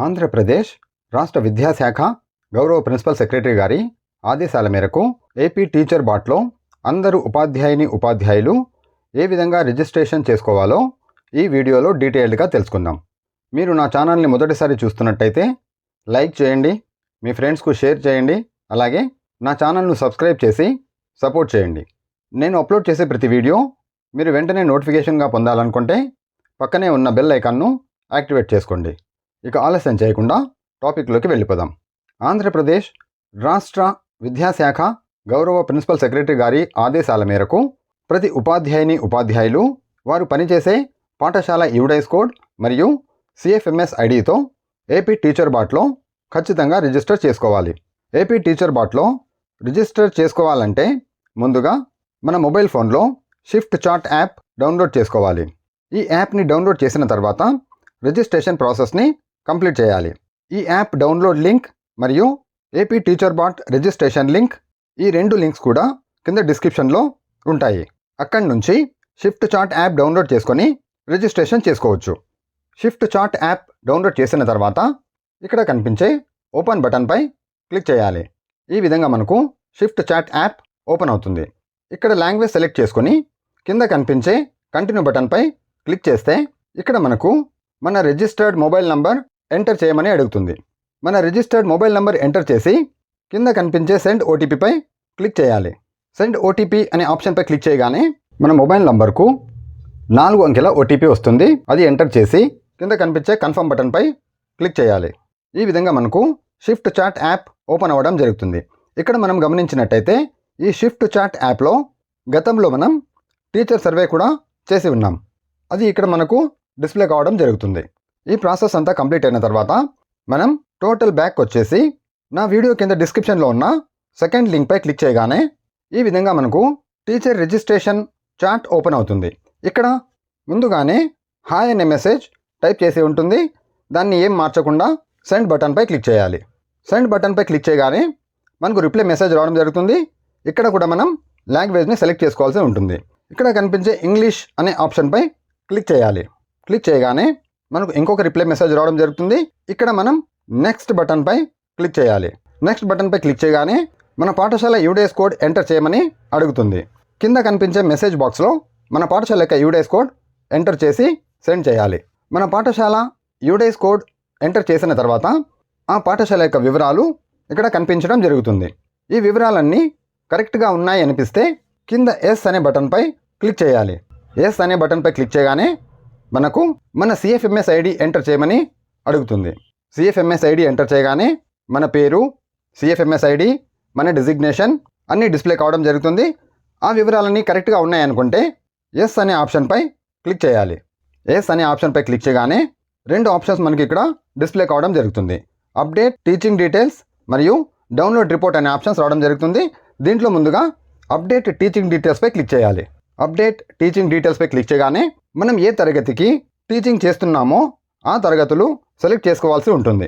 ఆంధ్రప్రదేశ్ రాష్ట్ర విద్యాశాఖ గౌరవ ప్రిన్సిపల్ సెక్రటరీ గారి ఆదేశాల మేరకు ఏపీ టీచర్ బాట్లో అందరూ ఉపాధ్యాయులు ఏ విధంగా రిజిస్ట్రేషన్ చేసుకోవాలో ఈ వీడియోలో డీటెయిల్డ్గా తెలుసుకుందాం. మీరు నా ఛానల్ని మొదటిసారి చూస్తున్నట్టయితే లైక్ చేయండి, మీ ఫ్రెండ్స్కు షేర్ చేయండి, అలాగే నా ఛానల్ను సబ్స్క్రైబ్ చేసి సపోర్ట్ చేయండి. నేను అప్లోడ్ చేసే ప్రతి వీడియో మీరు వెంటనే నోటిఫికేషన్గా పొందాలనుకుంటే పక్కనే ఉన్న బెల్ ఐకాన్ను యాక్టివేట్ చేసుకోండి. ఇక ఆలస్యం చేయకుండా టాపిక్లోకి వెళ్ళిపోదాం. ఆంధ్రప్రదేశ్ రాష్ట్ర విద్యాశాఖ గౌరవ ప్రిన్సిపల్ సెక్రటరీ గారి ఆదేశాల మేరకు ప్రతి ఉపాధ్యాయులు వారు పనిచేసే పాఠశాల యూడైస్ కోడ్ మరియు సిఎఫ్ఎంఎస్ ఐడితో ఏపీ టీచర్ బాట్లో ఖచ్చితంగా రిజిస్టర్ చేసుకోవాలి. ఏపీ టీచర్ బాట్లో రిజిస్టర్ చేసుకోవాలంటే ముందుగా మన మొబైల్ ఫోన్లో షిఫ్ట్ చార్ట్ యాప్ డౌన్లోడ్ చేసుకోవాలి. ఈ యాప్ని డౌన్లోడ్ చేసిన తర్వాత రిజిస్ట్రేషన్ ప్రాసెస్ని కంప్లీట్ చేయాలి. ఈ యాప్ డౌన్లోడ్ లింక్ మరియు AP teacher bot registration link, ఈ రెండు లింక్స్ కూడా కింద డిస్క్రిప్షన్లో ఉంటాయి. అక్కడి నుంచి షిఫ్ట్ చార్ట్ యాప్ డౌన్లోడ్ చేసుకొని రిజిస్ట్రేషన్ చేసుకోవచ్చు. షిఫ్ట్ చార్ట్ యాప్ డౌన్లోడ్ చేసిన తర్వాత ఇక్కడ కనిపించే ఓపెన్ బటన్పై క్లిక్ చేయాలి. ఈ విధంగా మనకు షిఫ్ట్ చార్ట్ యాప్ ఓపెన్ అవుతుంది. ఇక్కడ లాంగ్వేజ్ సెలెక్ట్ చేసుకొని కింద కనిపించే కంటిన్యూ బటన్పై క్లిక్ చేస్తే ఇక్కడ మనకు మన రిజిస్టర్డ్ మొబైల్ నంబర్ ఎంటర్ చేయమని అడుగుతుంది. మన రిజిస్టర్డ్ మొబైల్ నంబర్ ఎంటర్ చేసి కింద కనిపించే సెండ్ ఓటీపీపై క్లిక్ చేయాలి. సెండ్ ఓటీపీ అనే ఆప్షన్పై క్లిక్ చేయగానే మన మొబైల్ నంబర్కు 4 అంకెల ఓటీపీ వస్తుంది. అది ఎంటర్ చేసి కింద కనిపించే కన్ఫర్మ్ బటన్పై క్లిక్ చేయాలి. ఈ విధంగా మనకు షిఫ్ట్ చాట్ యాప్ ఓపెన్ అవ్వడం జరుగుతుంది. ఇక్కడ మనం గమనించినట్టయితే ఈ షిఫ్ట్ చాట్ యాప్లో గతంలో మనం టీచర్ సర్వే కూడా చేసి ఉన్నాం. అది ఇక్కడ మనకు డిస్ప్లే కావడం జరుగుతుంది. ఈ ప్రాసెస్ అంతా కంప్లీట్ అయిన తర్వాత మనం టోటల్ బ్యాక్ వచ్చేసి నా వీడియో కింద డిస్క్రిప్షన్లో ఉన్న సెకండ్ లింక్పై క్లిక్ చేయగానే ఈ విధంగా మనకు టీచర్ రిజిస్ట్రేషన్ చాట్ ఓపెన్ అవుతుంది. ఇక్కడ ముందుగానే హాయ్ అనే మెసేజ్ టైప్ చేసి ఉంటుంది. దాన్ని ఏం మార్చకుండా సెండ్ బటన్పై క్లిక్ చేయాలి. సెండ్ బటన్పై క్లిక్ చేయగానే మనకు రిప్లై మెసేజ్ రావడం జరుగుతుంది. ఇక్కడ కూడా మనం లాంగ్వేజ్ని సెలెక్ట్ చేసుకోవాల్సి ఉంటుంది. ఇక్కడ కనిపించే ఇంగ్లీష్ అనే ఆప్షన్పై క్లిక్ చేయాలి. క్లిక్ చేయగానే మనకు ఇంకొక రిప్లై మెసేజ్ రావడం జరుగుతుంది. ఇక్కడ మనం నెక్స్ట్ బటన్పై క్లిక్ చేయాలి. నెక్స్ట్ బటన్పై క్లిక్ చేయగానే మన పాఠశాల యూడైస్ కోడ్ ఎంటర్ చేయమని అడుగుతుంది. కింద కనిపించే మెసేజ్ బాక్స్లో మన పాఠశాల యొక్క యూడైస్ కోడ్ ఎంటర్ చేసి సెండ్ చేయాలి. మన పాఠశాల యూడైస్ కోడ్ ఎంటర్ చేసిన తర్వాత ఆ పాఠశాల యొక్క వివరాలు ఇక్కడ కనిపించడం జరుగుతుంది. ఈ వివరాలన్నీ కరెక్ట్గా ఉన్నాయి అనిపిస్తే కింద ఎస్ అనే బటన్పై క్లిక్ చేయాలి. ఎస్ అనే బటన్పై క్లిక్ చేయగానే మనకు మన సిఎఫ్ఎంఎస్ ఐడి ఎంటర్ చేయమని అడుగుతుంది. సిఎఫ్ఎంఎస్ ఐడి ఎంటర్ చేయగానే మన పేరు, సిఎఫ్ఎంఎస్ ఐడి, మన డిజిగ్నేషన్ అన్నీ డిస్ప్లే కావడం జరుగుతుంది. ఆ వివరాలన్నీ కరెక్ట్గా ఉన్నాయనుకుంటే ఎస్ అనే ఆప్షన్పై క్లిక్ చేయాలి. ఎస్ అనే ఆప్షన్పై క్లిక్ చేయగానే రెండు ఆప్షన్స్ మనకి ఇక్కడ డిస్ప్లే కావడం జరుగుతుంది. అప్డేట్ టీచింగ్ డీటెయిల్స్ మరియు డౌన్లోడ్ రిపోర్ట్ అనే ఆప్షన్స్ రావడం జరుగుతుంది. దీంట్లో ముందుగా అప్డేట్ టీచింగ్ డీటెయిల్స్పై క్లిక్ చేయాలి. అప్డేట్ టీచింగ్ డీటెయిల్స్పై క్లిక్ చేయగానే మనం ఏ తరగతికి టీచింగ్ చేస్తున్నామో ఆ తరగతులు సెలెక్ట్ చేసుకోవాల్సి ఉంటుంది.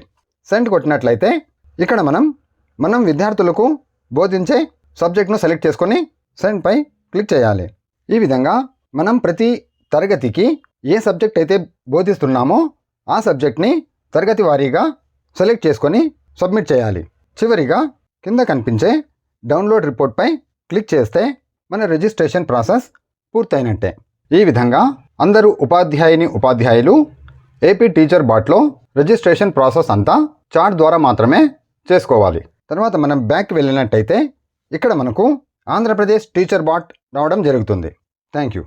సెండ్ కొట్టినట్లయితే ఇక్కడ మనం విద్యార్థులకు బోధించే సబ్జెక్ట్ను సెలెక్ట్ చేసుకొని సెండ్పై క్లిక్ చేయాలి. ఈ విధంగా మనం ప్రతి తరగతికి ఏ సబ్జెక్ట్ అయితే బోధిస్తున్నామో ఆ సబ్జెక్ట్ని తరగతి వారీగా సెలెక్ట్ చేసుకొని సబ్మిట్ చేయాలి. చివరిగా కింద కనిపించే డౌన్లోడ్ రిపోర్ట్పై క్లిక్ చేస్తే మన రిజిస్ట్రేషన్ ప్రాసెస్ పూర్తయినట్టే. ఈ విధంగా అందరూ ఉపాధ్యాయులు ఏపీ టీచర్ బాట్లో రిజిస్ట్రేషన్ ప్రాసెస్ అంతా చాట్ ద్వారా మాత్రమే చేసుకోవాలి. తర్వాత మనం బ్యాక్ వెళ్ళినట్టయితే ఇక్కడ మనకు ఆంధ్రప్రదేశ్ టీచర్ బాట్ రావడం జరుగుతుంది. Thank you.